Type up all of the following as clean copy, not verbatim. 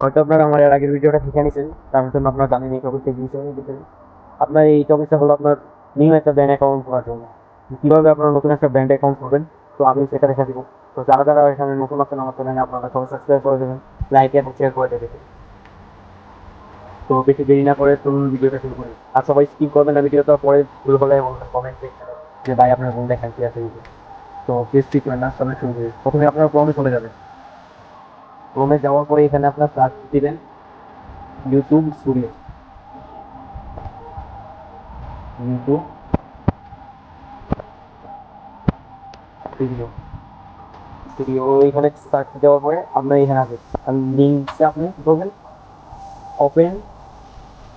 হয়তো আপনারা আমার এর আগের ভিডিওটা শিখে নিয়েছেন, তার জন্য আপনারা জানেন এই টপিকটা কি বিষয়ে বিষয়ে। আপনার এই টপিকটা হলো আপনার নিউ একটা ব্যাংক অ্যাকাউন্ট করার জন্য। কীভাবে আপনারা নতুন একটা ব্যাংক অ্যাকাউন্ট করবেন, তো আমি সেটা দেখা দিব। তো যারা যারা এখানে নতুন আছেন আমার চ্যানেলে, আপনারা সবাই সাবস্ক্রাইব করে দেবেন, লাইক এবং শেয়ার করে দেবেন। তো বেশি দেরি না করে চলুন ভিডিওটা শুরু করি। আর সবাই স্কিপ করবেন না ভিডিওটা, পরে ভুল হলে কমেন্টে যে ভাই আপনার ভুল দেখান কি আছে। তো প্লিজ স্কিপ করেন না, তবে শুরু করি। প্রথমে আপনারা ক্রমে চলে যাবেন। ক্রমে যাওয়ার পরে এখানে আপনার সার্চ দিবেন YouTube studio. YouTube studio studio এখানে সার্চ দেওয়ার পরে আপনার এখানে আসবে। আর লিঙ্কসে আপনি কী করবেন, open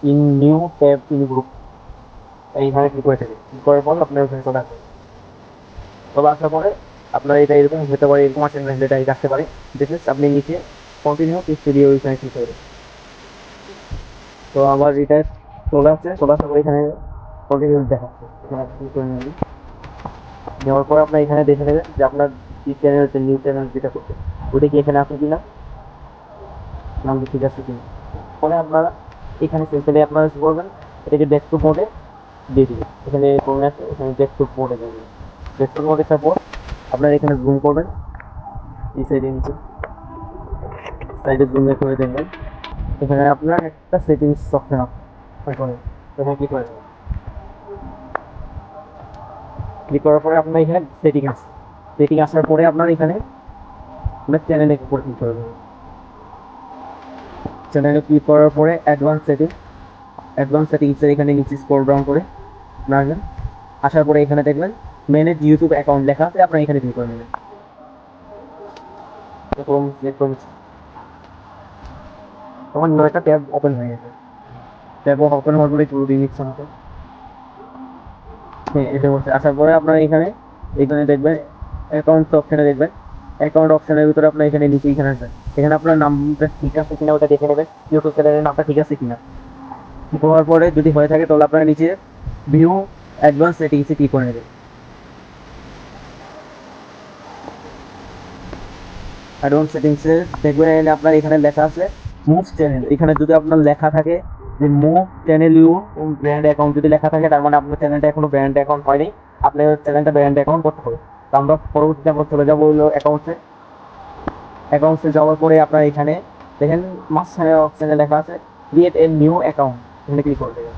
in new tab in group, এইখানে ক্লিক করে দেবেন। ক্লিক করার পর আপনার ওখানে চলে আসবে। চলে আসার পরে আপনার এটা এরকম হতে পারে, এরকম আসেন এটা রাখতে পারে। দেখবেন আপনি নিচে কন্টিনিউ স্টুডিও ওইখানে ক্লিক করে দেবেন। তো আমার এটা চলে আসছে, চলে আসার পরে এখানে কন্টিনিউ দেখাচ্ছে। এখানে ক্লিক করে নেবেন। নেওয়ার পর আপনার এখানে দেখে নেবেন যে আপনার কি চ্যানেল, নিউ চ্যানেল যেটা করছে ওটা কি এখানে আছে কিনা, নাম ঠিক আছে কিনা। পরে আপনারা এখানে সেখানে আপনারা কী করবেন, এটাকে ডেস্কটপ মোডে দিয়ে দিবেন। এখানে ফোন আছে, এখানে ডেস্কটপ মোডে দিয়ে দিবেন। ডেস্কটপ মোডে তারপর আপনারা এখানে জুম করবেন, এই সাইডে নিচে সাইডে জুম করে দেখবেন। এখানে আপনার একটা সেটিংস অপশন আছে, এখানে ক্লিক করে দেবেন। ক্লিক করার পরে আপনার এখানে সেটিং আছে। সেটিং আসার পরে আপনার এখানে আপনার চ্যানেলে উপর ক্লিক করে দেবেন। চ্যানেলে ক্লিক করার পরে অ্যাডভান্স সেটিংসের এখানে নিচে স্ক্রল ডাউন করে আসবেন। আসার পরে এখানে দেখবেন ম্যানেজ ইউটিউব অ্যাকাউন্ট লেখা আছে, আপনারা এখানে ক্লিক করে নেবেন। তখন নয়টা ট্যাব ওপেন হয়ে গেছে। ট্যাব ওপেন হওয়ার পরে পুরো দিন আমাকে হ্যাঁ এসে বসে। আসার পরে আপনারা এখানে এখানে দেখবেন অ্যাকাউন্ট অপশানে দেখবেন। অ্যাকাউন্ট অপশানের ভিতরে আপনার এখানে নিচে এখানে আসবেন। এখানে আপনার নামটা ঠিক আছে কিনা ওটা দেখে নেবেন, ইউটিউব চ্যানেলের নামটা ঠিক আছে কিনা। হওয়ার পরে যদি হয়ে থাকে তাহলে আপনারা নিচে ভিউ অ্যাডভান্স সেটিংসে ক্লিক করে নেবেন। অ্যাডভান্স সেটিংসে দেখবেন আপনার এখানে লেখা আছে মুভ চ্যানেল। এখানে যদি আপনার লেখা থাকে যে move channel you brand account, যদি লেখা থাকে তার মানে আপনার চ্যানেলটা এখনো ব্র্যান্ড অ্যাকাউন্ট হয়নি, আপনার চ্যানেলটা ব্র্যান্ড অ্যাকাউন্ট করতে হবে। তো আমরা পরবর্তীতে আমরা চলে যাবো হলো অ্যাকাউন্টসে যাওয়ার পরে আপনার এখানে দেখেন মাঝখানে অপশানে লেখা আছে ক্রিয়েট এ নিউ অ্যাকাউন্ট, এখানে ক্লিক করে দেবেন।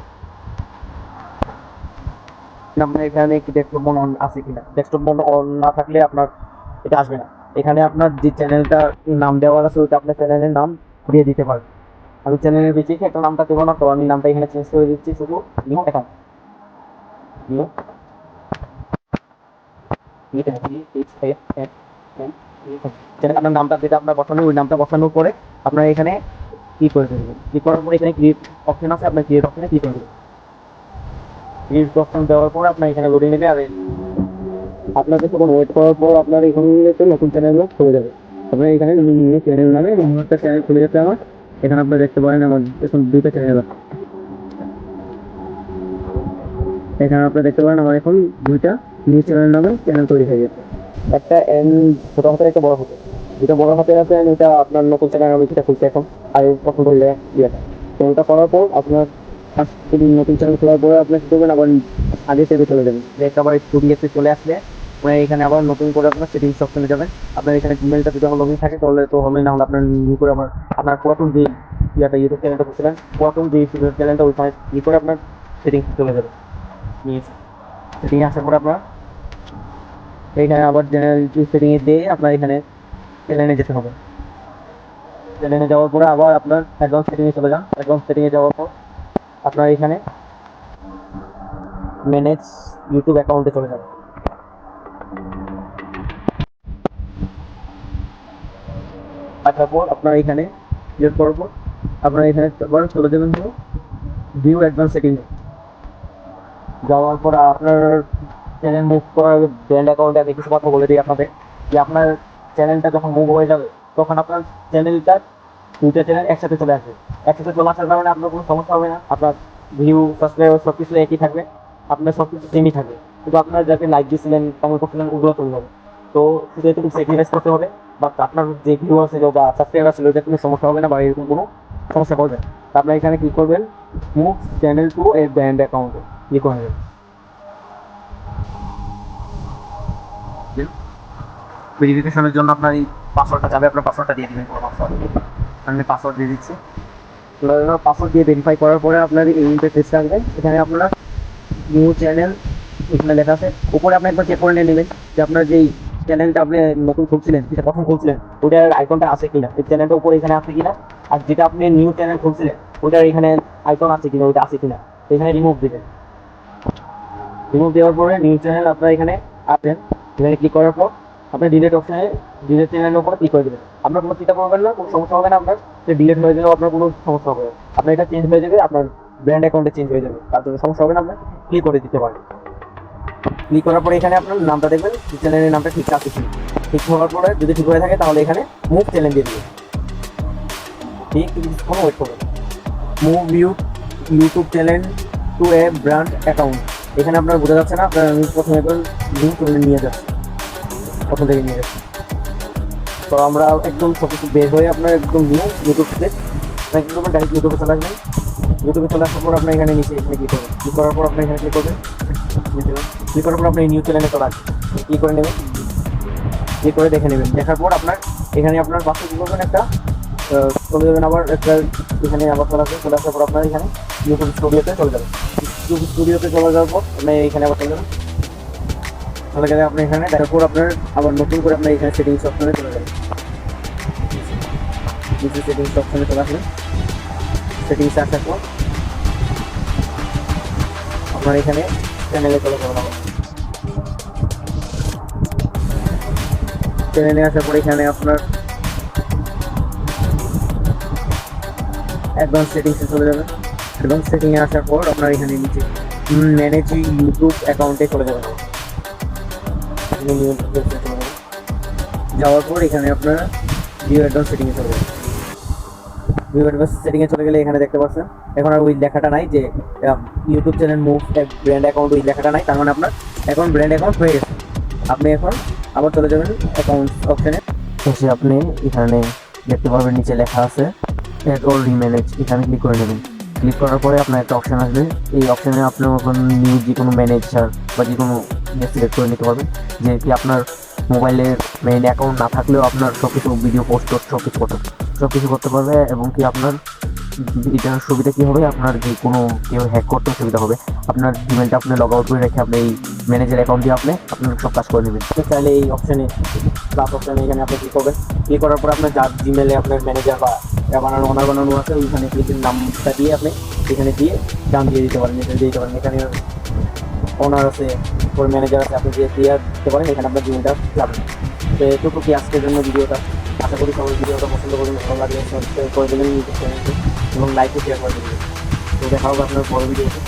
আপনার এখানে কি ডেস্কটপ মোড অন আছে কিনা, ডেস্কটপ মোড অন না থাকলে আপনার এটা আসবে না। এখানে আপনার যে চ্যানেলটা নাম দেওয়ার আছে ওইটা আপনার চ্যানেলের নাম দিয়ে দিতে পারবেন। আমি চ্যানেলের বেশি একটা নামটা দেবো না, তো আমি নামটা এখানে চেঞ্জ করে দিচ্ছি শুধু নিউ অ্যাকাউন্ট। নিউ চ্যানেল আপনার নামটা যেটা আপনার বসানো ওই নামটা বসানোর পরে আপনার এখানে কি করে দেবেন। ক্লিক করার পরে এখানে ক্রিয়েট অপশন আছে, আপনার ক্রিয়েট অপশনে ক্লিক করে দেবেন। ক্রিয়েট অপশন দেওয়ার পর আপনার এখানে লোডিং নেবে। আর আপনাকে তখন ওয়েট করার পর আপনার এখানে নতুন চ্যানেল খুলে যাবে। আপনার এখানে চ্যানেল নামে অন্য একটা চ্যানেল খুলে যাচ্ছে আমার। এখানে আপনারা দেখতে পারেন আমার এখন দুইটা চ্যানেল আছে। এখানে আপনারা দেখতে পারেন আমার এখন দুইটা নিউ চ্যানেল নামে চ্যানেল তৈরি হয়ে গেছে। একটা এন ছোটো হাতের, একটা বড় হাতের। যেটা বড় হাতের আছে এটা আপনার নতুন চ্যানেল আমি সেটা খুলতে এখন আর পছন্দ হলে ইয়েটা। তো ওটা করার পর আপনার নতুন চ্যানেল খোলার পরে আপনি কী করবেন, আবার আগে সেভে চলে যাবেন। যে আবার স্টুডিওতে চলে আসলে এখানে আবার নতুন করে আপনার সেটিংস অপশনে যাবেন। আপনার এখানে জিমেলটা যদি আমার লগইন থাকে তাহলে তো হবে, না হলে আপনার নিউ করে আবার আপনার পুরাতন যে ইউটিউব চ্যানেলটা করছিলেন, পুরাতন যে চ্যানেলটা ওইখানে ই করে আপনার সেটিংস চলে যাবে। সেটিং আসার পর আপনার এইখানে আবার জেনারেল সেটিংয়ে দিয়ে আপনার এখানে চ্যানেলে যেতে হবে। চ্যানেলে যাওয়ার পরে আবার আপনার অ্যাডভান্স সেটিংয়ে চলে যান। অ্যাডভান্স সেটিংয়ে যাওয়ার পর আপনার এখানে ম্যানেজ ইউটিউব অ্যাকাউন্টে চলে যান। আসার পর আপনার এখানে ক্লিক করার পর আপনার এখানে আবার চলে যাবেন হলো ভিউ অ্যাডভান্স সেটিংয়ে। যাওয়ার পর আপনার চ্যানেল মুভ করার ব্র্যান্ড অ্যাকাউন্টে আমি কিছু কথা বলে দিই আপনাদের, যে আপনার চ্যানেলটা যখন মুভ হয়ে যাবে তখন আপনার চ্যানেলটা দুইটা চ্যানেল একসাথে চলে আসবে। একসাথে চলে আসার কারণে আপনার কোনো সমস্যা হবে না। আপনার ভিউ সাবস্ক্রাইবার সব কিছু একই থাকবে, আপনার সব কিছু সেমই থাকবে, কিন্তু আপনার যাতে লাইক দিয়েছিলেন কমেন্ট করছিলেন ওগুলো চলে যাবে। তো শুধু একটু স্যাক্রিফাইস করতে হবে। বা আপনার যে ভিউ আছে বা সাবস্ক্রাইবার ছিল ওটা কোনো সমস্যা হবে না বা এরকম কোনো সমস্যা করবে না। তা আপনারা এখানে ক্লিক করবেন move channel to A brand অ্যাকাউন্টে ক্লিক করবেন। ভেরিফিকেশনের জন্য আপনার এই পাসওয়ার্ডটা যাবে, আপনার পাসওয়ার্ডটা দিয়ে দেবেন। আমি পাসওয়ার্ড দিয়ে দিচ্ছি। পাসওয়ার্ড দিয়ে ভেরিফাই করার পরে আপনার এই ইন্টারফেসটা আসবে। এখানে আপনার নিউ চ্যানেল এখানে লেখা আছে, উপরে আপনি একবার চেক করে নিয়ে নেবেন যে আপনার যেই চ্যানেলটা আপনি নতুন খুলছিলেন, যেটা প্রথম খুলছিলেন ওটার আইকনটা আছে কিনা, এই চ্যানেলটা উপরে এখানে আছে কিনা। আর যেটা আপনি নিউ চ্যানেল খুলছিলেন ওটার এখানে আইকন আছে কিনা, ওটা আছে কিনা, এখানে রিমুভ দিবেন। রিমুভ দেওয়ার পরে নিউ চ্যানেল আপনার এখানে আসবেন। এখানে ক্লিক করার পর আপনি ডিলেট অপশানে ডিলেট চ্যানেলের উপরে ক্লিক করে দেবেন। আপনার কোনো চিন্তা করবেন না, কোনো সমস্যা হবে না। আপনার যে ডিলেট হয়ে যাবে আপনার কোনো সমস্যা হবে না। আপনার এটা চেঞ্জ হয়ে যাবে, আপনার ব্র্যান্ড অ্যাকাউন্টে চেঞ্জ হয়ে যাবে, তার জন্য সমস্যা হবে না। আপনার ক্লিক করে দিতে পারেন। ক্লিক করার পরে এখানে আপনার নামটা দেখবেন, চ্যানেলের নামটা ঠিক আছে কি। ঠিক হওয়ার পরে যদি ঠিক হয়ে থাকে তাহলে এখানে মুভ চ্যানেল দিয়ে দেবেন। ঠিক কিছুক্ষণ ওয়েট করবেন। Move YouTube channel to A brand account, এখানে আপনার বোঝা যাচ্ছে না। আপনার প্রথমে একবার নিউ চ্যানেল নিয়ে যাচ্ছে, প্রথম থেকে নিয়ে যাচ্ছে। তো আমরা একদম সব কিছু বের হয়ে আপনার একদম নিউ ইউটিউব থেকে কী করবেন, ডাইরেক্ট ইউটিউবে চলে আসবেন। ইউটিউবে চলে আসার পর আপনার এখানে নিচে এখানে ক্লিক করবেন। ক্লিক করার পর আপনি এখানে ক্লিক করবেন। ক্লিক করার পর আপনি নিউ চ্যানেলে চলে আসবেন, ক্লিক করে নেবেন। ক্লিক করে দেখে নেবেন। দেখার পর আপনার এখানে আপনার পাশে কী করবেন, একটা চলে যাবেন। আবার একটা এখানে আবার চলে আসবেন। চলে আসার পর আপনার এখানে ইউটিউব স্টুডিওতে চলে যাবেন। ইউটিউব স্টুডিওতে চলে যাওয়ার পর আপনি এখানে আবার চলে যাবেন। চলে গেলে আপনি এখানে দেখার পর আপনার আবার নতুন করে আপনার এখানে সেটিংস অপশনে চলে যাবেন। নিচে সেটিংস অপশনে চলে আসবেন। সেটিংসে আসার পর আপনার এখানে চ্যানেলে চলে যাবেন। আবার চ্যানেলে আসার পর এখানে আপনার অ্যাডভান্স সেটিংসে চলে যাবেন। অ্যাডভান্স সেটিংয়ে আসার পর আপনার এখানে নিচে ম্যানেজ ইউটিউব অ্যাকাউন্টে চলে যাবেন। যাওয়ার পর এখানে আপনারা ভিউ অ্যাডভান্স সেটিংয়ে চলে যাবেন। ভিউ অ্যাডভান্স সেটিংয়ে চলে গেলে এখানে দেখতে পাচ্ছেন এখন আর ওই লেখাটা নাই যে YouTube channel move brand account, ওই লেখাটা নাই। তার মানে আপনার এখন ব্র্যান্ড অ্যাকাউন্ট হয়ে গেছে। আপনি এখন আবার চলে যাবেন অ্যাকাউন্ট অপশানে। এসে আপনি এখানে দেখতে পারবেন নিচে লেখা আছে অ্যাড অর রিম্যানেজ, এখানে ক্লিক করে নেবেন। ক্লিক করার পরে আপনার একটা অপশান আসবে। এই অপশানে আপনি এখন নিউ যে কোনো ম্যানেজার বা যে কোনো সিলেক্ট করে নিতে পারবেন। যে কি আপনার মোবাইলের মেইন অ্যাকাউন্ট না থাকলেও আপনার সব কিছু ভিডিও পোস্ট সব কিছু করতে পারবে। এবং কি আপনার এটার সুবিধা কী হবে, আপনার যে কোনো কেউ হ্যাক করতেও সুবিধা হবে। আপনার জিমেলটা আপনি লগ আউট করে রেখে আপনি এই ম্যানেজার অ্যাকাউন্ট দিয়ে আপনি আপনার সব কাজ করে নেবেন। চাইলে এই অপশানে প্লাস অপশানে এখানে আপনি ক্লিক করবেন। ক্লিক করার পর আপনার যার জিমেলে আপনার ম্যানেজার বা বানানো ওনার বানানো আছে ওইখানে ক্লিকের নামটা দিয়ে আপনি এখানে দিয়ে দাম দিয়ে দিতে পারেন, এখানে দিয়ে দিতে পারেন। এখানে ওনার আছে, ওর ম্যানেজার আছে, আপনি দিয়ে দিতে পারেন। এখানে আপনার জিমেলটা যাবেন। তো এটুকু কি আজকের জন্য ভিডিওটা। আশা করি সবাই ভিডিওটা পছন্দ করবেন, ভালো লাগলে সাবস্ক্রাইব করে দেবেন এবং লাইক ও শেয়ার করে দেবেন। তো দেখা হবে আপনার পরের ভিডিওতে।